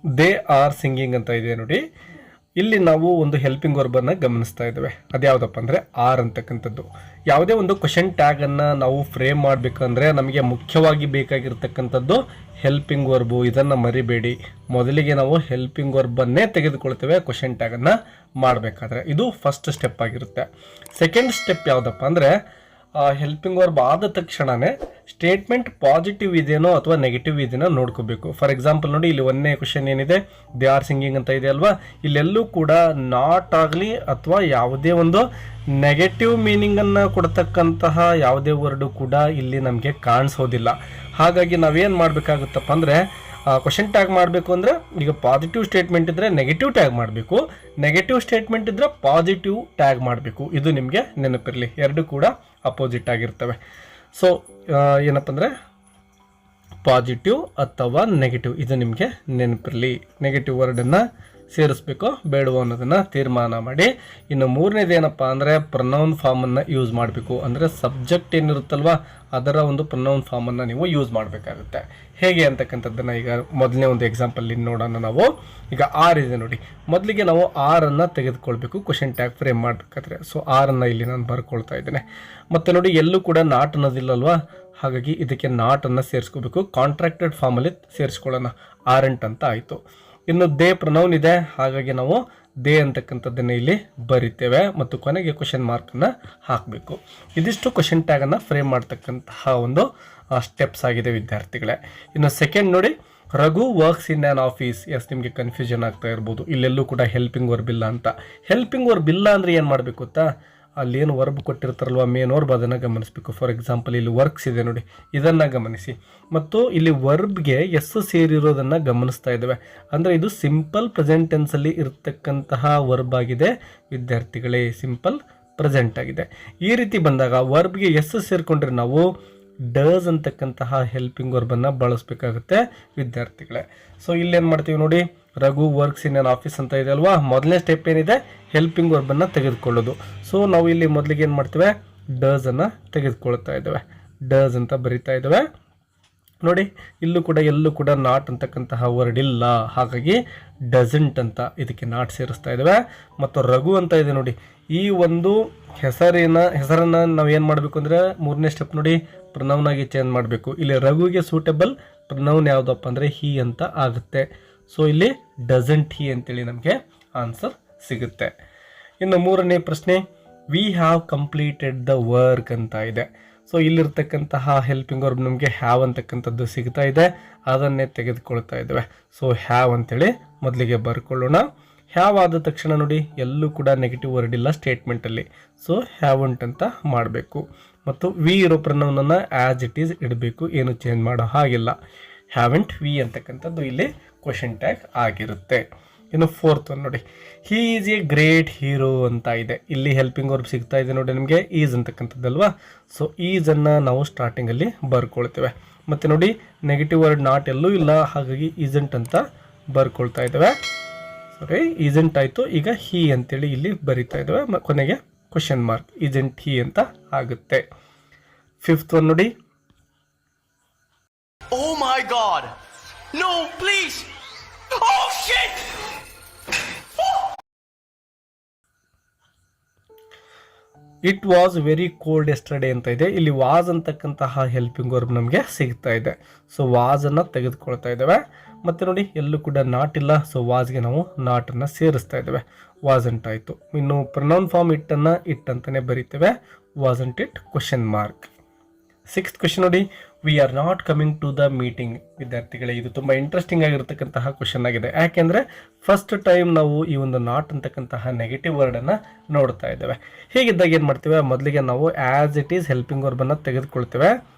They are singing ಅಂತ ಇದೆ ನೋಡಿ. ಇಲ್ಲಿ ನಾವು ಒಂದು ಹೆಲ್ಪಿಂಗ್ ವರ್ಬನ್ನು ಗಮನಿಸ್ತಾ ಇದ್ದೇವೆ. ಅದ್ಯಾವುದಪ್ಪ ಅಂದರೆ ಆರ್ ಅಂತಕ್ಕಂಥದ್ದು. ಯಾವುದೇ ಒಂದು ಕ್ವಶನ್ ಟ್ಯಾಗನ್ನು ನಾವು ಫ್ರೇಮ್ ಮಾಡಬೇಕಂದ್ರೆ ನಮಗೆ ಮುಖ್ಯವಾಗಿ ಬೇಕಾಗಿರ್ತಕ್ಕಂಥದ್ದು ಹೆಲ್ಪಿಂಗ್ ವರ್ಬು. ಇದನ್ನು ಮರಿಬೇಡಿ. ಮೊದಲಿಗೆ ನಾವು ಹೆಲ್ಪಿಂಗ್ ವರ್ಬನ್ನೇ ತೆಗೆದುಕೊಳ್ತೇವೆ ಕ್ವಶನ್ ಟ್ಯಾಗನ್ನು ಮಾಡಬೇಕಾದ್ರೆ. ಇದು ಫಸ್ಟ್ ಸ್ಟೆಪ್ ಆಗಿರುತ್ತೆ. ಸೆಕೆಂಡ್ ಸ್ಟೆಪ್ ಯಾವುದಪ್ಪ ಅಂದರೆ ಹೆಲ್ಪಿಂಗ್ ವರ್ಬ್ ಆದ ತಕ್ಷಣವೇ ಸ್ಟೇಟ್ಮೆಂಟ್ ಪಾಸಿಟಿವ್ ಇದೆಯೋ ಅಥವಾ ನೆಗೆಟಿವ್ ಇದೆಯೋ ನೋಡ್ಕೋಬೇಕು. ಫಾರ್ ಎಕ್ಸಾಂಪಲ್ ನೋಡಿ, ಇಲ್ಲಿ ಒಂದನೇ ಕ್ವಶನ್ ಏನಿದೆ, ದೇ ಆರ್ ಸಿಂಗಿಂಗ್ ಅಂತ ಇದೆ ಅಲ್ವಾ. ಇಲ್ಲೆಲ್ಲೂ ಕೂಡ ನಾಟ್ ಆಗಲಿ ಅಥವಾ ಯಾವುದೇ ಒಂದು ನೆಗೆಟಿವ್ ಮೀನಿಂಗನ್ನು ಕೊಡ್ತಕ್ಕಂತಹ ಯಾವುದೇ ವರ್ಡು ಕೂಡ ಇಲ್ಲಿ ನಮಗೆ ಕಾಣಿಸೋದಿಲ್ಲ. ಹಾಗಾಗಿ ನಾವೇನು ಮಾಡಬೇಕಾಗುತ್ತಪ್ಪ ಅಂದರೆ ಕ್ವಶನ್ ಟ್ಯಾಗ್ ಮಾಡಬೇಕು ಅಂದರೆ ಈಗ ಪಾಸಿಟಿವ್ ಸ್ಟೇಟ್ಮೆಂಟ್ ಇದ್ದರೆ ನೆಗೆಟಿವ್ ಟ್ಯಾಗ್ ಮಾಡಬೇಕು, ನೆಗೆಟಿವ್ ಸ್ಟೇಟ್ಮೆಂಟ್ ಇದ್ದರೆ ಪಾಸಿಟಿವ್ ಟ್ಯಾಗ್ ಮಾಡಬೇಕು. ಇದು ನಿಮಗೆ ನೆನಪಿರಲಿ, ಎರಡು ಕೂಡ ಅಪೋಸಿಟ್ ಆಗಿರ್ತವೆ. ಸೊ ಏನಪ್ಪ ಅಂದರೆ ಪಾಸಿಟಿವ್ ಅಥವಾ ನೆಗೆಟಿವ್, ಇದು ನಿಮಗೆ ನೆನಪಿರಲಿ. ನೆಗೆಟಿವ್ ವರ್ಡನ್ನು ಸೇರಿಸ್ಬೇಕೋ ಬೇಡವೋ ಅನ್ನೋದನ್ನು ತೀರ್ಮಾನ ಮಾಡಿ. ಇನ್ನು ಮೂರನೇದು ಏನಪ್ಪ ಅಂದರೆ ಪ್ರೊನೌನ್ ಫಾರ್ಮನ್ನು ಯೂಸ್ ಮಾಡಬೇಕು. ಅಂದರೆ ಸಬ್ಜೆಕ್ಟ್ ಏನಿರುತ್ತಲ್ವ ಅದರ ಒಂದು ಪ್ರೊನೌನ್ ಫಾರ್ಮನ್ನು ನೀವು ಯೂಸ್ ಮಾಡಬೇಕಾಗುತ್ತೆ. ಹೇಗೆ ಅಂತಕ್ಕಂಥದ್ದನ್ನು ಈಗ ಮೊದಲನೇ ಒಂದು ಎಕ್ಸಾಂಪಲ್ ನೋಡೋಣ ನಾವು. ಈಗ ಆರ್ ಇದೆ ನೋಡಿ, ಮೊದಲಿಗೆ ನಾವು ಆರನ್ನು ತೆಗೆದುಕೊಳ್ಬೇಕು ಕ್ವಶನ್ ಟ್ಯಾಗ್ ಫ್ರೇಮ್ ಮಾಡಬೇಕಾದ್ರೆ. ಸೊ ಆರನ್ನು ಇಲ್ಲಿ ನಾನು ಬರ್ಕೊಳ್ತಾ ಇದ್ದೇನೆ. ಮತ್ತು ನೋಡಿ, ಎಲ್ಲೂ ಕೂಡ ನಾಟ್ ಅನ್ನೋದಿಲ್ಲಲ್ವಾ, ಹಾಗಾಗಿ ಇದಕ್ಕೆ ನಾಟನ್ನು ಸೇರಿಸ್ಕೋಬೇಕು. ಕಾಂಟ್ರಾಕ್ಟೆಡ್ ಫಾರ್ಮಲ್ಲಿ ಸೇರಿಸ್ಕೊಳ್ಳೋಣ, ಆರೆಂಟ್ ಅಂತ ಆಯಿತು. ಇನ್ನು ದೇ ಪ್ರೊನೌನ್ ಇದೆ, ಹಾಗಾಗಿ ನಾವು ದೇ ಅಂತಕ್ಕಂಥದ್ದನ್ನು ಇಲ್ಲಿ ಬರಿತೇವೆ ಮತ್ತು ಕೊನೆಗೆ ಕ್ವಶನ್ ಮಾರ್ಕನ್ನು ಹಾಕಬೇಕು. ಇದಿಷ್ಟು ಕ್ವಶನ್ ಟ್ಯಾಗನ್ನು ಫ್ರೇಮ್ ಮಾಡ್ತಕ್ಕಂತಹ ಒಂದು ಸ್ಟೆಪ್ಸ್ ಆಗಿದೆ ವಿದ್ಯಾರ್ಥಿಗಳೇ. ಇನ್ನು ಸೆಕೆಂಡ್ ನೋಡಿ, Raghu works in an office. Yes, ನಿಮಗೆ ಕನ್ಫ್ಯೂಷನ್ ಆಗ್ತಾ ಇರ್ಬೋದು, ಇಲ್ಲೆಲ್ಲೂ ಕೂಡ ಹೆಲ್ಪಿಂಗ್ ವರ್ಬ್ ಇಲ್ಲ ಅಂತ. ಹೆಲ್ಪಿಂಗ್ ವರ್ಬ್ ಇಲ್ಲ ಅಂದರೆ ಏನು ಮಾಡಬೇಕು ಗೊತ್ತಾ, ಅಲ್ಲೇನು ವರ್ಬ್ ಕೊಟ್ಟಿರ್ತಾರಲ್ವ ಮೇನ್ ವರ್ಬ್, ಅದನ್ನು ಗಮನಿಸಬೇಕು. ಫಾರ್ ಎಕ್ಸಾಂಪಲ್ ಇಲ್ಲಿ ವರ್ಕ್ಸ್ ಇದೆ ನೋಡಿ, ಇದನ್ನು ಗಮನಿಸಿ. ಮತ್ತು ಇಲ್ಲಿ ವರ್ಬ್ಗೆ ಎಸ್ ಸೇರಿರೋದನ್ನು ಗಮನಿಸ್ತಾ ಇದ್ದೇವೆ. ಅಂದರೆ ಇದು ಸಿಂಪಲ್ ಪ್ರೆಸೆಂಟ್ ಟೆನ್ಸಲ್ಲಿ ಇರತಕ್ಕಂತಹ ವರ್ಬ್ ಆಗಿದೆ ವಿದ್ಯಾರ್ಥಿಗಳೇ, ಸಿಂಪಲ್ ಪ್ರೆಸೆಂಟ್ ಆಗಿದೆ. ಈ ರೀತಿ ಬಂದಾಗ ವರ್ಬ್ಗೆ ಎಸ್ ಸೇರಿಕೊಂಡ್ರೆ ನಾವು ಡಸ್ ಅಂತಕ್ಕಂತಹ ಹೆಲ್ಪಿಂಗ್ ವರ್ಬನ್ನು ಬಳಸಬೇಕಾಗುತ್ತೆ ವಿದ್ಯಾರ್ಥಿಗಳೇ. ಸೊ ಇಲ್ಲೇನು ಮಾಡ್ತೀವಿ ನೋಡಿ, Raghu works in an office ಅಂತ ಇದೆ ಅಲ್ವಾ. ಮೊದಲನೇ ಸ್ಟೆಪ್ ಏನಿದೆ, ಹೆಲ್ಪಿಂಗ್ ವರ್ಬನ್ನು ತೆಗೆದುಕೊಳ್ಳೋದು. ಸೊ ನಾವು ಇಲ್ಲಿ ಮೊದಲಿಗೆ ಏನು ಮಾಡ್ತೇವೆ, ಡಸ್ ಅನ್ನು ತೆಗೆದುಕೊಳ್ತಾ ಇದ್ದೇವೆ, ಡಸ್ ಅಂತ ಬರಿತಾ ಇದ್ದೇವೆ ನೋಡಿ. ಇಲ್ಲೂ ಕೂಡ ಎಲ್ಲೂ ಕೂಡ ನಾಟ್ ಅಂತಕ್ಕಂತಹ ವರ್ಡ್ ಇಲ್ಲ, ಹಾಗಾಗಿ ಡಸಂಟ್ ಅಂತ ಇದಕ್ಕೆ ನಾಟ್ ಸೇರಿಸ್ತಾ ಇದ್ದೇವೆ. ಮತ್ತು ರಘು ಅಂತ ಇದೆ ನೋಡಿ, ಈ ಒಂದು ಹೆಸರನ್ನು ನಾವು ಏನು ಮಾಡಬೇಕು ಅಂದರೆ ಮೂರನೇ ಸ್ಟೆಪ್ ನೋಡಿ, ಪ್ರೊನೌನ್ ಆಗಿ ಚೇಂಜ್ ಮಾಡಬೇಕು. ಇಲ್ಲಿ ರಘುಗೆ ಸೂಟೇಬಲ್ ಪ್ರೊನೌನ್ ಯಾವುದಪ್ಪ ಅಂದರೆ ಹಿ ಅಂತ ಆಗುತ್ತೆ. ಸೊ ಇಲ್ಲಿ ಡಸಂಟ್ ಹಿ ಅಂತೇಳಿ ನಮಗೆ ಆನ್ಸರ್ ಸಿಗುತ್ತೆ. ಇನ್ನು ಮೂರನೇ ಪ್ರಶ್ನೆ, we have completed the work ಅಂತ ಇದೆ. ಸೊ ಇಲ್ಲಿರ್ತಕ್ಕಂತಹ ಹೆಲ್ಪಿಂಗ್ ವರ್ಬ್ ನಮಗೆ ಹ್ಯಾವ್ ಅಂತಕ್ಕಂಥದ್ದು ಸಿಗ್ತಾ ಇದೆ, ಅದನ್ನೇ ತೆಗೆದುಕೊಳ್ತಾ ಇದ್ದೇವೆ. ಸೊ ಹ್ಯಾವ್ ಅಂತೇಳಿ ಮೊದಲಿಗೆ ಬರ್ಕೊಳ್ಳೋಣ. ಹ್ಯಾವ್ ಆದ ತಕ್ಷಣ ನೋಡಿ, ಎಲ್ಲೂ ಕೂಡ ನೆಗೆಟಿವ್ ವರ್ಡ್ ಇಲ್ಲ ಸ್ಟೇಟ್ಮೆಂಟಲ್ಲಿ. ಸೊ ಹ್ಯಾವಂಟ್ ಅಂತ ಮಾಡಬೇಕು. ಮತ್ತು ವಿ ಇರೋ ಪ್ರೊನೌನನ್ನು ಆ್ಯಸ್ ಇಟ್ ಈಸ್ ಇಡಬೇಕು, ಏನು ಚೇಂಜ್ ಮಾಡೋ ಹಾಗಿಲ್ಲ. ಹ್ಯಾವೆಂಟ್ ವಿ ಅಂತಕ್ಕಂಥದ್ದು ಇಲ್ಲಿ ಕ್ವಶನ್ ಟ್ಯಾಗ್ ಆಗಿರುತ್ತೆ. ಇನ್ನು ಫೋರ್ತ್ ಒನ್ ನೋಡಿ, he is A great hero ಅಂತ ಇದೆ. ಇಲ್ಲಿ ಹೆಲ್ಪಿಂಗ್ ವರ್ಬ್ ಸಿಗ್ತಾ ಇದೆ ನೋಡಿ ನಿಮಗೆ, ಈಸ್ ಅಂತಕ್ಕಂಥದ್ದಲ್ವಾ. ಸೊ ಈಸನ್ನು ನಾವು ಸ್ಟಾರ್ಟಿಂಗಲ್ಲಿ ಬರ್ಕೊಳ್ತೇವೆ. ಮತ್ತು ನೋಡಿ, ನೆಗೆಟಿವ್ ವರ್ಡ್ ನಾಟ್ ಎಲ್ಲೂ ಇಲ್ಲ, ಹಾಗಾಗಿ ಈಸೆಂಟ್ ಅಂತ ಬರ್ಕೊಳ್ತಾ ಇದ್ದೇವೆ. ಸಾರಿ, ಈಸೆಂಟ್ ಆಯಿತು. ಈಗ ಹೀ ಅಂತೇಳಿ ಇಲ್ಲಿ ಬರಿತಾ ಇದ್ದೇವೆ, ಕೊನೆಗೆ ಕ್ವಶನ್ ಮಾರ್ಕ್, ಈಸೆಂಟ್ ಹೀ ಅಂತ ಆಗುತ್ತೆ. ಫಿಫ್ತ್ ಒನ್ ನೋಡಿ, Oh my God! No, please! Oh shit! It was very cold yesterday ಅಂತ ಇದೆ. ಇಲ್ಲಿ ವಾಸ್ ಅಂತಕ್ಕಂತಹ ಹೆಲ್ಪಿಂಗ್ ವರ್ಬ್ ನಮಗೆ ಸಿಗ್ತಾ ಇದೆ. ಸೊ ವಾಸನ್ನು ತೆಗೆದುಕೊಳ್ತಾ ಇದ್ದೇವೆ. ಮತ್ತು ನೋಡಿ, ಎಲ್ಲೂ ಕೂಡ ನಾಟ್ ಇಲ್ಲ, ಸೊ ವಾಸ್ಗೆ ನಾವು ನಾಟನ್ನು ಸೇರಿಸ್ತಾ ಇದ್ದೇವೆ, ವಾಸಂಟ್ ಆಯಿತು. ಇನ್ನು ಪ್ರೊನೌನ್ ಫಾರ್ಮ್ ಇಟ್ಟನ್ನು ಇಟ್ ಅಂತಲೇ ಬರೀತೇವೆ, wasn't it question mark. Sixth question ನೋಡಿ, we are not coming to the meeting. ವಿದ್ಯಾರ್ಥಿಗಳೇ, ಇದು ತುಂಬ ಇಂಟ್ರೆಸ್ಟಿಂಗ್ ಆಗಿರ್ತಕ್ಕಂತಹ ಕ್ವಶನ್ ಆಗಿದೆ. ಯಾಕೆಂದರೆ ಫಸ್ಟ್ ಟೈಮ್ ನಾವು ಈ ಒಂದು ನಾಟ್ ಅಂತಕ್ಕಂತಹ ನೆಗೆಟಿವ್ ವರ್ಡನ್ನು ನೋಡ್ತಾ ಇದ್ದೇವೆ. ಹೀಗಿದ್ದಾಗ ಏನು ಮಾಡ್ತೇವೆ, ಮೊದಲಿಗೆ ನಾವು ಆ್ಯಸ್ ಇಟ್ ಈಸ್ ಹೆಲ್ಪಿಂಗ್ ವರ್ಬನ್ನು ತೆಗೆದುಕೊಳ್ತೇವೆ.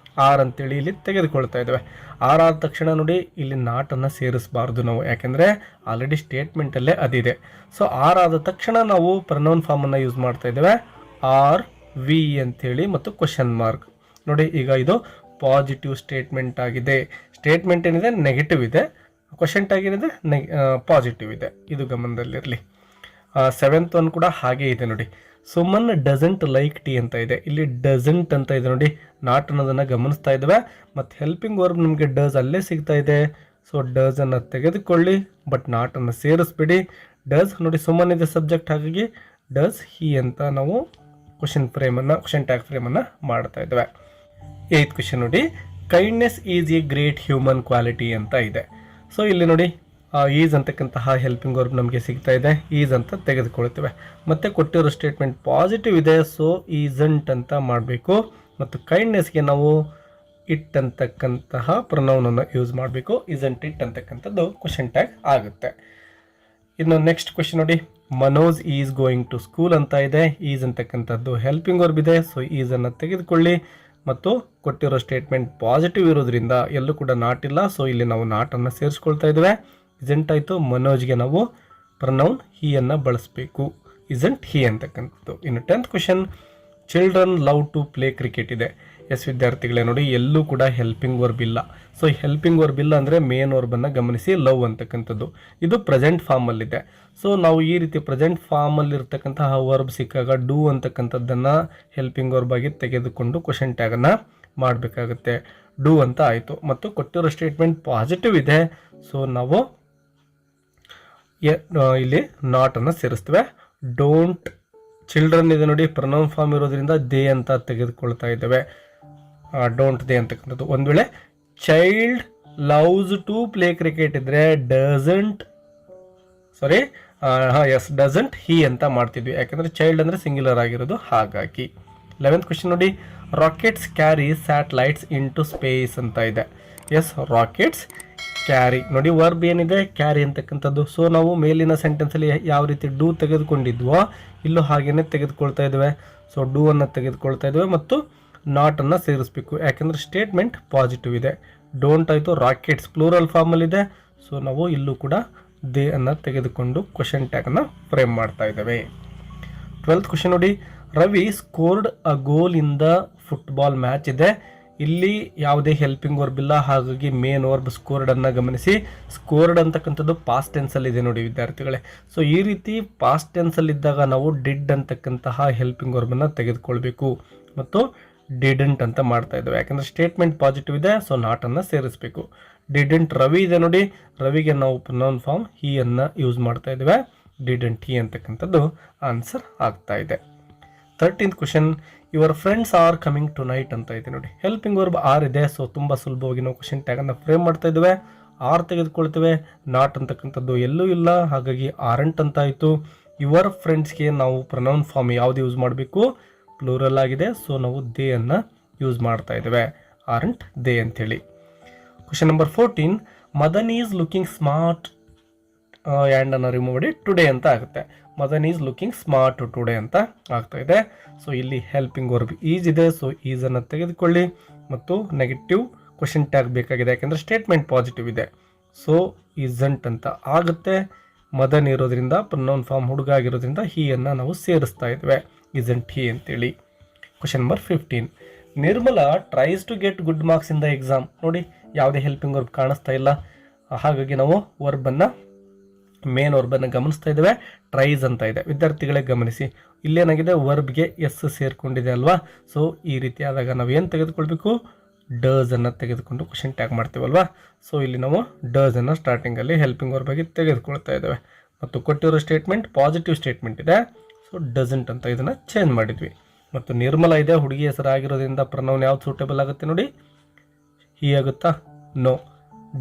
ಆರ್ ಅಂತೇಳಿ ಇಲ್ಲಿ ತೆಗೆದುಕೊಳ್ತಾ ಇದ್ದೇವೆ. ಆರ್ ಆದ ತಕ್ಷಣ ನೋಡಿ, ಇಲ್ಲಿ ನಾಟನ್ನು ಸೇರಿಸಬಾರ್ದು ನಾವು, ಯಾಕೆಂದರೆ ಆಲ್ರೆಡಿ ಸ್ಟೇಟ್ಮೆಂಟಲ್ಲೇ ಅದಿದೆ. ಸೊ ಆರ್ ಆದ ತಕ್ಷಣ ನಾವು ಪ್ರೊನೌನ್ ಫಾರ್ಮನ್ನು ಯೂಸ್ ಮಾಡ್ತಾ ಇದ್ದೇವೆ, ಆರ್ ವಿ ಅಂಥೇಳಿ ಮತ್ತು ಕ್ವಶನ್ ಮಾರ್ಕ್. ನೋಡಿ, ಈಗ ಇದು ಪಾಸಿಟಿವ್ ಸ್ಟೇಟ್ಮೆಂಟ್ ಆಗಿದೆ. ಸ್ಟೇಟ್ಮೆಂಟ್ ಏನಿದೆ ನೆಗೆಟಿವ್ ಇದೆ, ಕ್ವಶನ್ ಟ್ಯಾಗ್ ಏನಿದೆ ಪಾಸಿಟಿವ್ ಇದೆ, ಇದು ಗಮನದಲ್ಲಿರಲಿ. ಸೆವೆಂತ್ ಒನ್ ಕೂಡ ಹಾಗೆ ಇದೆ ನೋಡಿ, ಸುಮನ್ ಡಸಂಟ್ ಲೈಕ್ ಟೀ ಅಂತ ಇದೆ. ಇಲ್ಲಿ ಡಸಂಟ್ ಅಂತ ಇದೆ ನೋಡಿ, ನಾಟ್ ಅನ್ನೋದನ್ನು ಗಮನಿಸ್ತಾ ಇದ್ದೇವೆ. ಮತ್ತು ಹೆಲ್ಪಿಂಗ್ ವರ್ಬ್ ನಮಗೆ ಡಸ್ ಅಲ್ಲೇ ಸಿಗ್ತಾ ಇದೆ. ಸೊ ಡಸನ್ನು ತೆಗೆದುಕೊಳ್ಳಿ ಬಟ್ ನಾಟನ್ನು ಸೇರಿಸ್ಬಿಡಿ. ಡಸ್ ನೋಡಿ ಸುಮ್ಮನಿದೆ ಸಬ್ಜೆಕ್ಟ್, ಹಾಗಾಗಿ ಡಸ್ ಹಿ ಅಂತ ನಾವು ಕ್ವಶನ್ ಟ್ಯಾಗ್ ಫ್ರೇಮನ್ನು ಮಾಡ್ತಾ ಇದ್ದೇವೆ. 8th ಕ್ವಶನ್ ನೋಡಿ, kindness is A great human quality ಅಂತ ಇದೆ. ಸೊ ಇಲ್ಲಿ ನೋಡಿ ಈಸ್ ಅಂತಕ್ಕಂತಹ ಹೆಲ್ಪಿಂಗ್ ವರ್ಬ್ ನಮಗೆ ಸಿಗ್ತಾ ಇದೆ, ಈಸ್ ಅಂತ ತೆಗೆದುಕೊಳ್ತೇವೆ. ಮತ್ತೆ ಕೊಟ್ಟಿರೋ ಸ್ಟೇಟ್ಮೆಂಟ್ ಪಾಸಿಟಿವ್ ಇದೆ, ಸೊ ಈಸಂಟ್ ಅಂತ ಮಾಡಬೇಕು. ಮತ್ತು ಕೈಂಡ್ನೆಸ್ಗೆ ನಾವು ಇಟ್ ಅಂತಕ್ಕಂತಹ ಪ್ರೊನೌನನ್ನು ಯೂಸ್ ಮಾಡಬೇಕು. ಈಸಂಟ್ ಇಟ್ ಅಂತಕ್ಕಂಥದ್ದು ಕ್ವಶನ್ ಟ್ಯಾಗ್ ಆಗುತ್ತೆ. ಇನ್ನು ನೆಕ್ಸ್ಟ್ ಕ್ವಶನ್ ನೋಡಿ, Manoj is going to school ಅಂತ ಇದೆ. ಈಸ್ ಅಂತಕ್ಕಂಥದ್ದು ಹೆಲ್ಪಿಂಗ್ ವರ್ಬ್ ಇದೆ, ಸೊ ಈಸನ್ನು ತೆಗೆದುಕೊಳ್ಳಿ. ಮತ್ತು ಕೊಟ್ಟಿರೋ ಸ್ಟೇಟ್ಮೆಂಟ್ ಪಾಸಿಟಿವ್ ಇರೋದ್ರಿಂದ ಎಲ್ಲೂ ಕೂಡ ನಾಟ್ ಇಲ್ಲ, ಸೊ ಇಲ್ಲಿ ನಾವು ನಾಟನ್ನು ಸೇರಿಸ್ಕೊಳ್ತಾ ಇದ್ದೇವೆ. ಇಸೆಂಟ್ ಆಯಿತು. ಮನೋಜ್ಗೆ ನಾವು ಪ್ರನೌನ್ ಹೀಯನ್ನು ಬಳಸಬೇಕು, ಇಸೆಂಟ್ ಹಿ ಅಂತಕ್ಕಂಥದ್ದು. ಇನ್ನು 10th question, children love to play cricket ಇದೆ. ಎಸ್ ವಿದ್ಯಾರ್ಥಿಗಳೇ ನೋಡಿ, ಎಲ್ಲೂ ಕೂಡ ಹೆಲ್ಪಿಂಗ್ ವರ್ಬ್ ಇಲ್ಲ. ಸೊ ಹೆಲ್ಪಿಂಗ್ ವರ್ಬ್ ಇಲ್ಲ ಅಂದರೆ ಮೇನ್ ವರ್ಬನ್ನು ಗಮನಿಸಿ. ಲವ್ ಅಂತಕ್ಕಂಥದ್ದು ಇದು ಪ್ರೆಸೆಂಟ್ ಫಾರ್ಮಲ್ಲಿದೆ. ಸೊ ನಾವು ಈ ರೀತಿ ಪ್ರೆಸೆಂಟ್ ಫಾರ್ಮಲ್ಲಿ ಇರ್ತಕ್ಕಂತಹ ವರ್ಬ್ ಸಿಕ್ಕಾಗ ಡೂ ಅಂತಕ್ಕಂಥದ್ದನ್ನು ಹೆಲ್ಪಿಂಗ್ ವರ್ಬ್ ಆಗಿ ತೆಗೆದುಕೊಂಡು ಕ್ವಶನ್ ಟ್ಯಾಗನ್ನು ಮಾಡಬೇಕಾಗುತ್ತೆ. ಡೂ ಅಂತ ಆಯಿತು. ಮತ್ತು ಕೊಟ್ಟಿರೋ ಸ್ಟೇಟ್ಮೆಂಟ್ ಪಾಸಿಟಿವ್ ಇದೆ, ಸೊ ನಾವು ಇಲ್ಲಿ ನಾಟನ್ನು ಸೇರಿಸ್ತೇವೆ. ಡೋಂಟ್ ಚಿಲ್ಡ್ರನ್ ಇದೆ ನೋಡಿ, ಪ್ರೊನೌನ್ ಫಾರ್ಮ್ ಇರೋದ್ರಿಂದ ದೇ ಅಂತ ತೆಗೆದುಕೊಳ್ತಾ ಇದ್ದೇವೆ. ಡೋಂಟ್ ದೇ ಅಂತಕ್ಕಂಥದ್ದು. ಒಂದು ವೇಳೆ child loves to play cricket ಇದ್ರೆ ಡಸಂಟ್ ಹಿ ಅಂತ ಮಾಡ್ತಿದ್ವಿ, ಯಾಕಂದರೆ ಚೈಲ್ಡ್ ಅಂದರೆ ಸಿಂಗ್ಯುಲರ್ ಆಗಿರೋದು ಹಾಗಾಗಿ. 11th ಕ್ವಶನ್ ನೋಡಿ, rockets carry satellites in to space ಅಂತ ಇದೆ. ಎಸ್, ರಾಕೆಟ್ಸ್ ಕ್ಯಾರಿ ನೋಡಿ ವರ್ಬ್ ಏನಿದೆ ಕ್ಯಾರಿ ಅಂತಕ್ಕಂಥದ್ದು. ಸೊ ನಾವು ಮೇಲಿನ ಸೆಂಟೆನ್ಸಲ್ಲಿ ಯಾವ ರೀತಿ ಡೂ ತೆಗೆದುಕೊಂಡಿದ್ವೋ ಇಲ್ಲೂ ಹಾಗೇನೆ ತೆಗೆದುಕೊಳ್ತಾ ಇದ್ದೇವೆ. ಸೊ ಡೂ ಅನ್ನು ತೆಗೆದುಕೊಳ್ತಾ ಇದ್ದೇವೆ ಮತ್ತು ನಾಟನ್ನು ಸೇರಿಸ್ಬೇಕು, ಯಾಕೆಂದರೆ ಸ್ಟೇಟ್ಮೆಂಟ್ ಪಾಸಿಟಿವ್ ಇದೆ. ಡೋಂಟ್ ಆಯಿತು. ರಾಕೆಟ್ಸ್ ಪ್ಲೂರಲ್ ಫಾರ್ಮಲ್ಲಿದೆ, ಸೊ ನಾವು ಇಲ್ಲೂ ಕೂಡ ದೇ ಅನ್ನು ತೆಗೆದುಕೊಂಡು ಕ್ವಶನ್ ಟ್ಯಾಗನ್ನು ಫ್ರೇಮ್ ಮಾಡ್ತಾ ಇದ್ದೇವೆ. 12th ಕ್ವಶನ್ ನೋಡಿ, Ravi scored a goal in the football match ಇದೆ. ಇಲ್ಲಿ ಯಾವುದೇ ಹೆಲ್ಪಿಂಗ್ ವರ್ಬ್ ಇಲ್ಲ, ಹಾಗಾಗಿ ಮೇನ್ ವರ್ಬ್ ಸ್ಕೋರ್ಡ್ ಅನ್ನು ಗಮನಿಸಿ. ಸ್ಕೋರ್ಡ್ ಅಂತಕ್ಕಂಥದ್ದು ಪಾಸ್ಟ್ ಟೆನ್ಸಲ್ಲಿ ಇದೆ ನೋಡಿ ವಿದ್ಯಾರ್ಥಿಗಳೇ. ಸೊ ಈ ರೀತಿ ಪಾಸ್ಟ್ ಟೆನ್ಸಲ್ಲಿ ಇದ್ದಾಗ ನಾವು ಡಿಡ್ ಅಂತಕ್ಕಂತಹ ಹೆಲ್ಪಿಂಗ್ ವರ್ಬನ್ನು ತೆಗೆದುಕೊಳ್ಬೇಕು ಮತ್ತು ಡಿಡೆಂಟ್ ಅಂತ ಮಾಡ್ತಾ ಇದ್ದೇವೆ, ಯಾಕಂದರೆ ಸ್ಟೇಟ್ಮೆಂಟ್ ಪಾಸಿಟಿವ್ ಇದೆ, ಸೊ ನಾಟನ್ನು ಸೇರಿಸಬೇಕು. ಡಿಡೆಂಟ್ ರವಿ ಇದೆ ನೋಡಿ, ರವಿಗೆ ನಾವು ಪ್ರೊನೌನ್ ಫಾರ್ಮ್ ಹಿ ಅನ್ನು ಯೂಸ್ ಮಾಡ್ತಾ ಇದ್ದೇವೆ. ಡಿಡೆಂಟ್ ಹಿ ಅಂತಕ್ಕಂಥದ್ದು ಆನ್ಸರ್ ಆಗ್ತಾ ಇದೆ. 13th question, your friends are coming tonight ಅಂತ ಇದೆ ನೋಡಿ. ಹೆಲ್ಪಿಂಗ್ ವರ್ಬ್ ಆರ್ ಇದೆ, ಸೊ ತುಂಬ ಸುಲಭವಾಗಿ ನಾವು ಕ್ವಶನ್ ಟ್ಯಾಗನ್ನು ಫ್ರೇಮ್ ಮಾಡ್ತಾ ಇದ್ದೇವೆ. ಆರ್ ತೆಗೆದುಕೊಳ್ತೇವೆ, ನಾಟ್ ಅಂತಕ್ಕಂಥದ್ದು ಎಲ್ಲೂ ಇಲ್ಲ, ಹಾಗಾಗಿ ಆರಂಟ್ ಅಂತ ಆಯಿತು. ಯುವರ್ ಫ್ರೆಂಡ್ಸ್ಗೆ ನಾವು ಪ್ರೊನೌನ್ ಫಾರ್ಮ್ ಯಾವುದು ಯೂಸ್ ಮಾಡಬೇಕು? ಪ್ಲೂರಲ್ ಆಗಿದೆ, ಸೊ ನಾವು ದೇ ಅನ್ನು ಯೂಸ್ ಮಾಡ್ತಾ ಇದ್ದೇವೆ, ಆರಂಟ್ ದೇ ಅಂಥೇಳಿ. Question number 14, Madan is looking smart and ಅನ್ನು ರಿಮೂವ್ ಮಾಡಿ ಟುಡೇ ಅಂತ ಆಗುತ್ತೆ. Madan is looking smart today ಅಂತ ಆಗ್ತಾ ಇದೆ. ಸೊ ಇಲ್ಲಿ ಹೆಲ್ಪಿಂಗ್ ವರ್ಬ್ ಈಸ್ ಇದೆ, ಸೊ ಈಸನ್ನು ತೆಗೆದುಕೊಳ್ಳಿ ಮತ್ತು ನೆಗೆಟಿವ್ ಕ್ವಶನ್ ಟ್ಯಾಗ್ ಬೇಕಾಗಿದೆ, ಯಾಕೆಂದರೆ ಸ್ಟೇಟ್ಮೆಂಟ್ ಪಾಸಿಟಿವ್ ಇದೆ, ಸೊ ಈಸಂಟ್ ಅಂತ ಆಗುತ್ತೆ. ಮದನ್ ಇರೋದ್ರಿಂದ ಪ್ರೊನೌನ್ ಫಾರ್ಮ್ ಹುಡುಗ ಆಗಿರೋದ್ರಿಂದ ಹೀಯನ್ನು ನಾವು ಸೇರಿಸ್ತಾ ಇದ್ದೇವೆ, ಈಸಂಟ್ ಹಿ ಅಂತೇಳಿ. Question number 15, Nirmala tries to get good marks in the exam. ನೋಡಿ ಯಾವುದೇ ಹೆಲ್ಪಿಂಗ್ ವರ್ಬ್ ಕಾಣಿಸ್ತಾ ಇಲ್ಲ, ಹಾಗಾಗಿ ನಾವು ವರ್ಬನ್ನು ಮೇನ್ ವರ್ಬನ್ನು ಗಮನಿಸ್ತಾ ಇದ್ದೇವೆ. ಟ್ರೈಸ್ ಅಂತ ಇದೆ. ವಿದ್ಯಾರ್ಥಿಗಳೇ ಗಮನಿಸಿ, ಇಲ್ಲೇನಾಗಿದೆ ವರ್ಬ್ಗೆ ಎಸ್ ಸೇರಿಕೊಂಡಿದೆ ಅಲ್ವಾ. ಸೊ ಈ ರೀತಿ ಆದಾಗ ನಾವು ಏನು ತೆಗೆದುಕೊಳ್ಬೇಕು? ಡಸ್ ಅನ್ನು ತೆಗೆದುಕೊಂಡು ಕ್ವಶನ್ ಟ್ಯಾಗ್ ಮಾಡ್ತೀವಲ್ವಾ. ಸೊ ಇಲ್ಲಿ ನಾವು ಡಸ್ ಅನ್ನು ಸ್ಟಾರ್ಟಿಂಗಲ್ಲಿ ಹೆಲ್ಪಿಂಗ್ ವರ್ಬ್ ಆಗಿ ತೆಗೆದುಕೊಳ್ತಾ ಇದ್ದೇವೆ ಮತ್ತು ಕೊಟ್ಟಿರೋ ಸ್ಟೇಟ್ಮೆಂಟ್ ಪಾಸಿಟಿವ್ ಸ್ಟೇಟ್ಮೆಂಟ್ ಇದೆ, ಸೊ ಡಸಂಟ್ ಅಂತ ಇದನ್ನು ಚೇಂಜ್ ಮಾಡಿದ್ವಿ. ಮತ್ತು ನಿರ್ಮಲ ಇದೆ, ಹುಡುಗಿ ಹೆಸರಾಗಿರೋದ್ರಿಂದ ಪ್ರನೌನ್ ಯಾವ್ದು ಸೂಟೇಬಲ್ ಆಗುತ್ತೆ ನೋಡಿ? ಹಿ ಆಗುತ್ತಾ? ನೋ,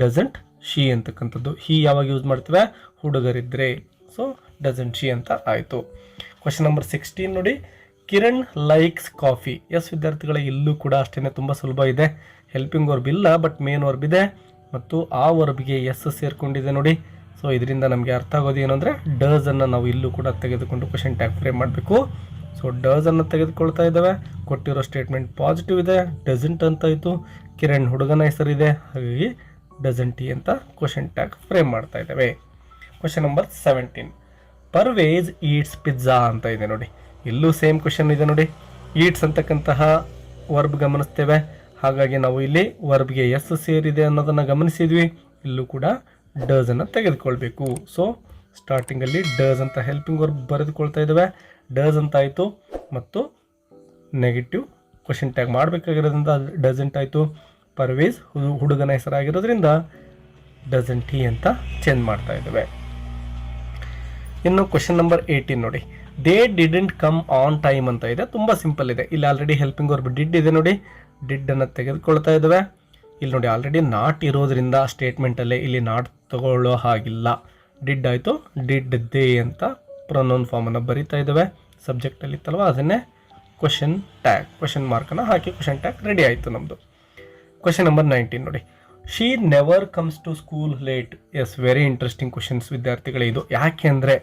ಡಸಂಟ್ ಶಿ ಅಂತಕ್ಕಂಥದ್ದು. ಹಿ ಯಾವಾಗ ಯೂಸ್ ಮಾಡ್ತೇವೆ? ಹುಡುಗರಿದ್ರೆ, ಸೊ ಡಸಂಟ್ ಶಿ ಅಂತ ಆಯಿತು. ಕ್ವಶನ್ ನಂಬರ್ 16 ನೋಡಿ, ಕಿರಣ್ ಲೈಕ್ಸ್ ಕಾಫಿ. ಎಸ್ ವಿದ್ಯಾರ್ಥಿಗಳ ಇಲ್ಲೂ ಕೂಡ ಅಷ್ಟೇ ತುಂಬ ಸುಲಭ ಇದೆ. ಹೆಲ್ಪಿಂಗ್ ವರ್ಬ್ ಇಲ್ಲ, ಬಟ್ ಮೇನ್ ವರ್ಬ್ ಇದೆ ಮತ್ತು ಆ ವರ್ಬ್ಗೆ ಎಸ್ ಸೇರಿಕೊಂಡಿದೆ ನೋಡಿ. ಸೊ ಇದರಿಂದ ನಮಗೆ ಅರ್ಥ ಆಗೋದು ಏನು ಅಂದರೆ ಡಸ್ ಅನ್ನು ನಾವು ಇಲ್ಲೂ ಕೂಡ ತೆಗೆದುಕೊಂಡು ಕ್ವಶನ್ ಟ್ಯಾಗ್ ಫ್ರೇಮ್ ಮಾಡಬೇಕು. ಸೊ ಡಸ್ ಅನ್ನು ತೆಗೆದುಕೊಳ್ತಾ ಇದ್ದಾವೆ. ಕೊಟ್ಟಿರೋ ಸ್ಟೇಟ್ಮೆಂಟ್ ಪಾಸಿಟಿವ್ ಇದೆ, ಡಸಂಟ್ ಅಂತ ಆಯಿತು. ಕಿರಣ್ ಹುಡುಗನ ಹೆಸರಿದೆ, ಹಾಗಾಗಿ ಡಸಂಟ್ ಟಿ ಅಂತ ಕ್ವಶನ್ ಟ್ಯಾಗ್ ಫ್ರೇಮ್ ಮಾಡ್ತಾ ಇದ್ದೇವೆ. Question number 17, Parvez eats pizza ಅಂತ ಇದೆ ನೋಡಿ. ಇಲ್ಲೂ ಸೇಮ್ ಕ್ವಶನ್ ಇದೆ ನೋಡಿ. ಈಟ್ಸ್ ಅಂತಕ್ಕಂತಹ ವರ್ಬ್ ಗಮನಿಸ್ತೇವೆ, ಹಾಗಾಗಿ ನಾವು ಇಲ್ಲಿ ವರ್ಬ್ಗೆ ಎಸ್ ಸೇರಿದೆ ಅನ್ನೋದನ್ನು ಗಮನಿಸಿದ್ವಿ. ಇಲ್ಲೂ ಕೂಡ ಡಸ್ ಅನ್ನು ತೆಗೆದುಕೊಳ್ಬೇಕು. ಸೊ ಸ್ಟಾರ್ಟಿಂಗಲ್ಲಿ ಡಸ್ ಅಂತ ಹೆಲ್ಪಿಂಗ್ ವರ್ಬ್ ಬರೆದುಕೊಳ್ತಾ ಇದ್ದೇವೆ, ಡಸ್ ಅಂತ ಆಯಿತು ಮತ್ತು ನೆಗೆಟಿವ್ ಕ್ವಶನ್ ಟ್ಯಾಗ್ ಮಾಡಬೇಕಾಗಿರೋದ್ರಿಂದ ಡಸಂಟ್ ಆಯಿತು. ಪರ್ವೇಜ್ ಹುಡುಗನ ಹೆಸರಾಗಿರೋದ್ರಿಂದ ಡಸಂಟ್ ಹಿ ಅಂತ ಚೇಂಜ್ ಮಾಡ್ತಾ ಇದ್ದೇವೆ. ಇನ್ನು ಕ್ವಶನ್ ನಂಬರ್ 18 ನೋಡಿ, they didn't come on time ಅಂತ ಇದೆ. ತುಂಬ ಸಿಂಪಲ್ ಇದೆ. ಇಲ್ಲಿ ಆಲ್ರೆಡಿ ಹೆಲ್ಪಿಂಗ್ ವರ್ಬ್ ಡಿಡ್ ಇದೆ ನೋಡಿ, ಡಿಡ್ ಅನ್ನು ತೆಗೆದುಕೊಳ್ತಾ ಇದ್ದೇವೆ. ಇಲ್ಲಿ ನೋಡಿ ಆಲ್ರೆಡಿ ನಾಟ್ ಇರೋದ್ರಿಂದ ಸ್ಟೇಟ್ಮೆಂಟಲ್ಲೇ ಇಲ್ಲಿ ನಾಟ್ ತಗೊಳ್ಳೋ ಹಾಗಿಲ್ಲ. ಡಿಡ್ ಆಯಿತು, ಡಿಡ್ ದೇ ಅಂತ ಪ್ರೊನೌನ್ ಫಾರ್ಮನ್ನು ಬರಿತಾ ಇದ್ದೇವೆ. ಸಬ್ಜೆಕ್ಟಲ್ಲಿ ಇತ್ತಲ್ವ ಅದನ್ನೇ ಕ್ವಶನ್ ಮಾರ್ಕನ್ನು ಹಾಕಿ ಕ್ವಶನ್ ಟ್ಯಾಗ್ ರೆಡಿ ಆಯಿತು ನಮ್ಮದು. ಕ್ವಶನ್ ನಂಬರ್ 19 ನೋಡಿ, she never comes to school late. Yes, very interesting questions ವಿದ್ಯಾರ್ಥಿಗಳೇ. ಇದು ಯಾಕೆ ಅಂದರೆ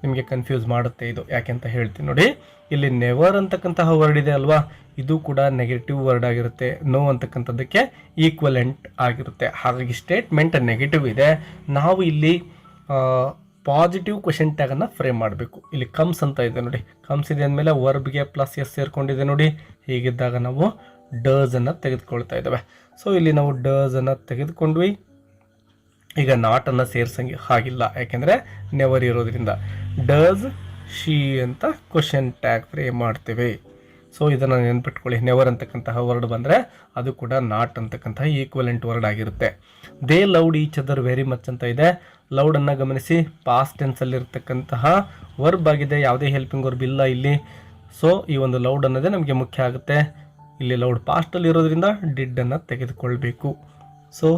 ನಿಮಗೆ ಕನ್ಫ್ಯೂಸ್ ಮಾಡುತ್ತೆ. ಇದು ಯಾಕೆ ಅಂತ ಹೇಳ್ತೀನಿ ನೋಡಿ. ಇಲ್ಲಿ ನೆವರ್ ಅಂತಕ್ಕಂತಹ ವರ್ಡ್ ಇದೆ ಅಲ್ವಾ, ಇದು ಕೂಡ ನೆಗೆಟಿವ್ ವರ್ಡ್ ಆಗಿರುತ್ತೆ. ನೋ ಅಂತಕ್ಕಂಥದ್ದಕ್ಕೆ ಈಕ್ವಲೆಂಟ್ ಆಗಿರುತ್ತೆ. ಹಾಗಾಗಿ ಸ್ಟೇಟ್ಮೆಂಟ್ ನೆಗೆಟಿವ್ ಇದೆ. ನಾವು ಇಲ್ಲಿ ಪಾಸಿಟಿವ್ ಕ್ವಶನ್ ಟ್ಯಾಗನ್ನು ಫ್ರೇಮ್ ಮಾಡಬೇಕು. ಇಲ್ಲಿ ಕಮ್ಸ್ ಅಂತ ಇದೆ ನೋಡಿ, ಕಮ್ಸ್ ಇದೆ ಅಂದಮೇಲೆ ವರ್ಬ್ಗೆ ಪ್ಲಸ್ ಎಸ್ ಸೇರ್ಕೊಂಡಿದೆ ನೋಡಿ. ಹೀಗಿದ್ದಾಗ ನಾವು ಡಸನ್ನು ತೆಗೆದುಕೊಳ್ತಾ ಇದ್ದೇವೆ. ಸೊ ಇಲ್ಲಿ ನಾವು ಡಸನ್ನು ತೆಗೆದುಕೊಂಡ್ವಿ. ಈಗ ನಾಟನ್ನು ಸೇರ್ಸಂಗೆ ಹಾಗಿಲ್ಲ, ಯಾಕೆಂದರೆ ನೆವರ್ ಇರೋದ್ರಿಂದ. ಡಸ್ ಶಿ ಅಂತ ಕ್ವಶನ್ ಟ್ಯಾಗ್ ಫ್ರೇಮ್ ಮಾಡ್ತೇವೆ. ಸೊ ಇದನ್ನು ನೆನ್ಪಿಟ್ಕೊಳ್ಳಿ. ನೆವರ್ ಅಂತಕ್ಕಂತಹ ವರ್ಡ್ ಬಂದರೆ ಅದು ಕೂಡ ನಾಟ್ ಅಂತಕ್ಕಂತಹ ಈಕ್ವಲೆಂಟ್ ವರ್ಡ್ ಆಗಿರುತ್ತೆ. They loved each other very much ಅಂತ ಇದೆ. ಲೌಡನ್ನು ಗಮನಿಸಿ, ಪಾಸ್ಟ್ ಟೆನ್ಸಲ್ಲಿರ್ತಕ್ಕಂತಹ ವರ್ಬ್ ಆಗಿದೆ, ಯಾವುದೇ ಹೆಲ್ಪಿಂಗ್ ವರ್ಬ್ ಇಲ್ಲ ಇಲ್ಲಿ. ಸೊ ಈ ಒಂದು ಲೌಡ್ ಅನ್ನೋದೇ ನಮಗೆ ಮುಖ್ಯ ಆಗುತ್ತೆ. ಇಲ್ಲಿ ಲೌಡ್ ಪಾಸ್ಟಲ್ಲಿ ಇರೋದ್ರಿಂದ ಡಿಡ್ಡನ್ನು ತೆಗೆದುಕೊಳ್ಬೇಕು. ಸೊ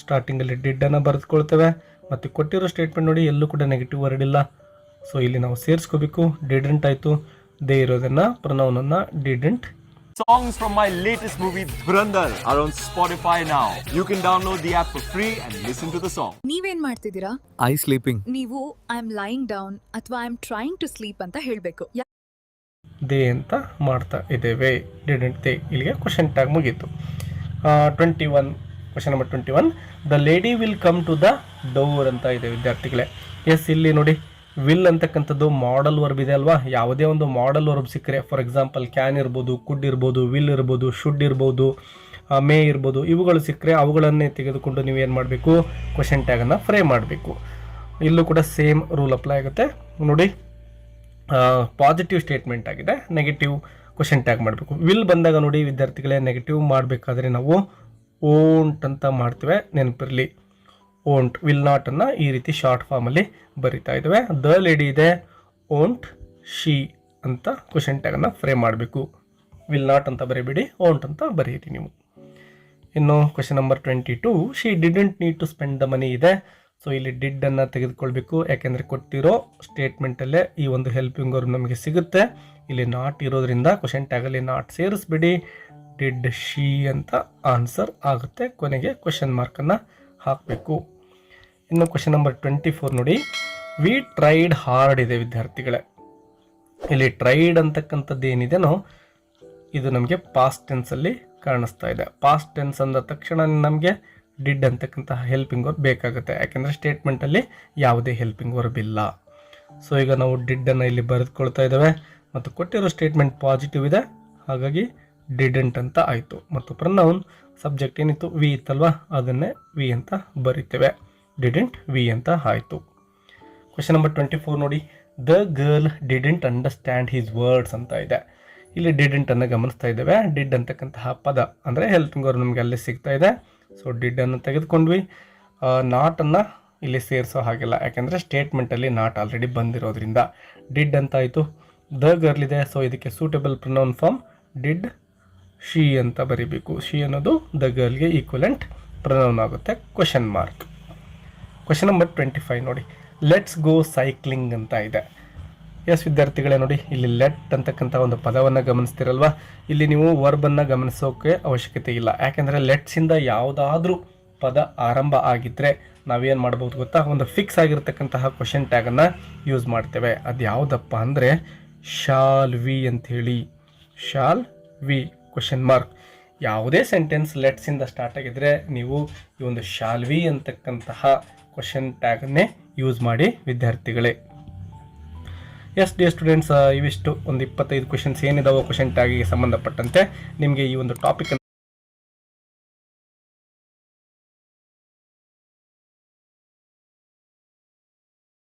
ಸ್ಟಾರ್ಟಿಂಗಲ್ಲಿ ಡಿಡ್ಡನ್ನು ಬರೆದುಕೊಳ್ತೇವೆ. ಮತ್ತು ಕೊಟ್ಟಿರೋ ಸ್ಟೇಟ್ಮೆಂಟ್ ನೋಡಿ, ಎಲ್ಲೂ ಕೂಡ ನೆಗೆಟಿವ್ ವರ್ಡ್ ಇಲ್ಲ. ಸೊ ಇಲ್ಲಿ ನಾವು ಸೇರಿಸ್ಕೋಬೇಕು. ಡಿಡೆಂಟ್ ಆಯಿತು, ದೇ ಇರೋದನ್ನು ಪ್ರೊನೌನನ್ನು didn't. Songs from my latest movie Dhurandhar are on Spotify now. You can download the app for free and listen to the song. ನೀವೇನ್ ಮಾಡ್ತಿದ್ದೀರಾ? I sleeping. ನೀವು ಐ ಆಮ್ ಲೈಯಿಂಗ್ ಡೌನ್ ಅಥವಾ I am trying to sleep ಅಂತ ಹೇಳಬೇಕು. They ಅಂತ ಮಾಡ್ತಾ ಇದ್ದೇವೆ. Didn't they. ಇಲ್ಲಿಗೆ ಕ್ವಶನ್ ಟ್ಯಾಗ್ ಮುಗೀತು. 21 question number 21, the lady will come to the door ಅಂತ ಇದೆ ವಿದ್ಯಾರ್ಥಿಗಳೇ. ಎಸ್, ಇಲ್ಲಿ ನೋಡಿ ವಿಲ್ ಅಂತಕ್ಕಂಥದ್ದು ಮಾಡಲ್ ವರ್ಬ್ ಇದೆ ಅಲ್ವಾ. ಯಾವುದೇ ಒಂದು ಮಾಡಲ್ ವರ್ಬ್ ಸಿಕ್ಕರೆ, ಫಾರ್ ಎಕ್ಸಾಂಪಲ್ ಕ್ಯಾನ್ ಇರ್ಬೋದು, ಕುಡ್ ಇರ್ಬೋದು, ವಿಲ್ ಇರ್ಬೋದು, ಶುಡ್ ಇರ್ಬೋದು, ಮೇ ಇರ್ಬೋದು, ಇವುಗಳು ಸಿಕ್ಕರೆ ಅವುಗಳನ್ನೇ ತೆಗೆದುಕೊಂಡು ನೀವೇನು ಮಾಡಬೇಕು, ಕ್ವಶನ್ ಟ್ಯಾಗನ್ನು ಫ್ರೇಮ್ ಮಾಡಬೇಕು. ಇಲ್ಲೂ ಕೂಡ ಸೇಮ್ ರೂಲ್ ಅಪ್ಲೈ ಆಗುತ್ತೆ ನೋಡಿ. ಪಾಸಿಟಿವ್ ಸ್ಟೇಟ್ಮೆಂಟ್ ಆಗಿದೆ, ನೆಗೆಟಿವ್ ಕ್ವಶನ್ ಟ್ಯಾಗ್ ಮಾಡಬೇಕು. ವಿಲ್ ಬಂದಾಗ ನೋಡಿ ವಿದ್ಯಾರ್ಥಿಗಳೇ, ನೆಗೆಟಿವ್ ಮಾಡಬೇಕಾದ್ರೆ ನಾವು ಓಂಟ್ ಅಂತ ಮಾಡ್ತೇವೆ, ನೆನಪಿರಲಿ. ಓಂಟ್, ವಿಲ್ ನಾಟನ್ನು ಈ ರೀತಿ ಶಾರ್ಟ್ ಫಾರ್ಮಲ್ಲಿ ಬರಿತಾ ಇದ್ದೇವೆ. ದ ಲೇಡಿ ಇದೆ, ಓಂಟ್ ಶಿ ಅಂತ ಕ್ವಶನ್ ಟ್ಯಾಗನ್ನು ಫ್ರೇಮ್ ಮಾಡಬೇಕು. ವಿಲ್ ನಾಟ್ ಅಂತ ಬರೀಬೇಡಿ, ಓಂಟ್ ಅಂತ ಬರೀರಿ ನೀವು. ಇನ್ನು question number 22, she didn't need to spend the money ಇದೆ. ಸೊ ಇಲ್ಲಿ ಡಿಡ್ಡನ್ನು ತೆಗೆದುಕೊಳ್ಬೇಕು, ಯಾಕೆಂದರೆ ಕೊಟ್ಟಿರೋ ಸ್ಟೇಟ್ಮೆಂಟಲ್ಲೇ ಈ ಒಂದು ಹೆಲ್ಪಿಂಗ್ ವರ್ಬ್ ನಮಗೆ ಸಿಗುತ್ತೆ. ಇಲ್ಲಿ ನಾಟ್ ಇರೋದ್ರಿಂದ ಕ್ವಶನ್ ಟ್ಯಾಗಲ್ಲಿ ನಾಟ್ ಸೇರಿಸ್ಬಿಡಿ. ಡಿಡ್ ಶಿ ಅಂತ ಆನ್ಸರ್ ಆಗುತ್ತೆ. ಕೊನೆಗೆ ಕ್ವಶನ್ ಮಾರ್ಕನ್ನು ಹಾಕಬೇಕು. ಇನ್ನು ಕ್ವಶನ್ ನಂಬರ್ 24 ನೋಡಿ, ವಿ ಟ್ರೈಡ್ ಹಾರ್ಡ್ ಇದೆ ವಿದ್ಯಾರ್ಥಿಗಳೇ. ಇಲ್ಲಿ ಟ್ರೈಡ್ ಅಂತಕ್ಕಂಥದ್ದು ಏನಿದೆನೋ ಇದು ನಮಗೆ ಪಾಸ್ಟ್ ಟೆನ್ಸಲ್ಲಿ ಕಾಣಿಸ್ತಾ ಇದೆ. ಪಾಸ್ಟ್ ಟೆನ್ಸ್ ಅಂದ ತಕ್ಷಣ ನಮಗೆ ಡಿಡ್ ಅಂತಕ್ಕಂತಹ ಹೆಲ್ಪಿಂಗ್ ವರ್ಬ್ ಬೇಕಾಗುತ್ತೆ, ಯಾಕೆಂದರೆ ಸ್ಟೇಟ್ಮೆಂಟಲ್ಲಿ ಯಾವುದೇ ಹೆಲ್ಪಿಂಗ್ ವರ್ಬ್ ಇಲ್ಲ. ಸೊ ಈಗ ನಾವು ಡಿಡ್ಡನ್ನು ಇಲ್ಲಿ ಬರೆದುಕೊಳ್ತಾ ಇದ್ದೇವೆ. ಮತ್ತು ಕೊಟ್ಟಿರೋ ಸ್ಟೇಟ್ಮೆಂಟ್ ಪಾಸಿಟಿವ್ ಇದೆ, ಹಾಗಾಗಿ ಡಿಡೆಂಟ್ ಅಂತ ಆಯಿತು. ಮತ್ತು ಪ್ರೊನೌನ್ ಸಬ್ಜೆಕ್ಟ್ ಏನಿತ್ತು ವಿ ಇತ್ತಲ್ವಾ, ಅದನ್ನೇ ವಿ ಅಂತ ಬರಿತೇವೆ. ಡಿಡೆಂಟ್ ವಿ ಅಂತ ಆಯಿತು. ಕ್ವಶನ್ ನಂಬರ್ 24 ನೋಡಿ, the girl didn't understand his words ಅಂತ ಇದೆ. ಇಲ್ಲಿ ಡಿಡೆಂಟನ್ನು ಗಮನಿಸ್ತಾ ಇದ್ದೇವೆ. ಡಿಡ್ ಅಂತಕ್ಕಂತಹ ಪದ ಅಂದರೆ ಹೆಲ್ಪಿಂಗ್ ವರ್ಬ್ ನಮಗೆ ಅಲ್ಲಿ ಸಿಗ್ತಾ ಇದೆ. ಸೊ ಡಿಡ್ಡನ್ನು ತೆಗೆದುಕೊಂಡ್ವಿ. ನಾಟನ್ನು ಇಲ್ಲಿ ಸೇರಿಸೋ ಹಾಗಿಲ್ಲ, ಯಾಕೆಂದರೆ ಸ್ಟೇಟ್ಮೆಂಟಲ್ಲಿ ನಾಟ್ ಆಲ್ರೆಡಿ ಬಂದಿರೋದ್ರಿಂದ ಡಿಡ್ ಅಂತ ಆಯಿತು. ದ ಗರ್ಲ್ ಇದೆ, ಸೊ ಇದಕ್ಕೆ suitable pronoun form did she ಅಂತ ಬರೀಬೇಕು. ಶಿ ಅನ್ನೋದು ದ ಗರ್ಲ್ಗೆ ಈಕ್ವಲೆಂಟ್ ಪ್ರೊನೌನ್ ಆಗುತ್ತೆ. Question mark. ಕ್ವಶನ್ ನಂಬರ್ 25 ನೋಡಿ, ಲೆಟ್ಸ್ ಗೋ ಸೈಕ್ಲಿಂಗ್ ಅಂತ ಇದೆ. ಎಸ್ ವಿದ್ಯಾರ್ಥಿಗಳೇ ನೋಡಿ, ಇಲ್ಲಿ ಲೆಟ್ ಅಂತಕ್ಕಂಥ ಒಂದು ಪದವನ್ನು ಗಮನಿಸ್ತಿರಲ್ವಾ. ಇಲ್ಲಿ ನೀವು ವರ್ಬನ್ನು ಗಮನಿಸೋಕೆ ಅವಶ್ಯಕತೆ ಇಲ್ಲ, ಯಾಕೆಂದರೆ ಲೆಟ್ಸಿಂದ ಯಾವುದಾದ್ರೂ ಪದ ಆರಂಭ ಆಗಿದ್ದರೆ ನಾವೇನು ಮಾಡ್ಬೋದು ಗೊತ್ತಾ, ಒಂದು ಫಿಕ್ಸ್ ಆಗಿರ್ತಕ್ಕಂತಹ ಕ್ವಶನ್ ಟ್ಯಾಗನ್ನು ಯೂಸ್ ಮಾಡ್ತೇವೆ. ಅದು ಯಾವುದಪ್ಪ ಅಂದರೆ ಶಾಲ್ ವಿ ಅಂಥೇಳಿ. Shall we question mark. ಯಾವುದೇ ಸೆಂಟೆನ್ಸ್ ಲೆಟ್ಸಿಂದ ಸ್ಟಾರ್ಟ್ ಆಗಿದ್ದರೆ ನೀವು ಈ ಒಂದು ಶಾಲ್ ವಿ ಅಂತಕ್ಕಂತಹ ಕ್ವಶನ್ ಟ್ಯಾಗನ್ನೇ ಯೂಸ್ ಮಾಡಿ ವಿದ್ಯಾರ್ಥಿಗಳೇ. ಎಸ್ ಡಿಯರ್ ಸ್ಟೂಡೆಂಟ್ಸ್, ಇವಿಷ್ಟು ಒಂದು 25 ಕ್ವಶನ್ಸ್ ಏನಿದಾವೋ ಕ್ವಶನ್ ಟ್ಯಾಗಿಗೆ ಸಂಬಂಧಪಟ್ಟಂತೆ ನಿಮಗೆ ಈ ಒಂದು ಟಾಪಿಕ್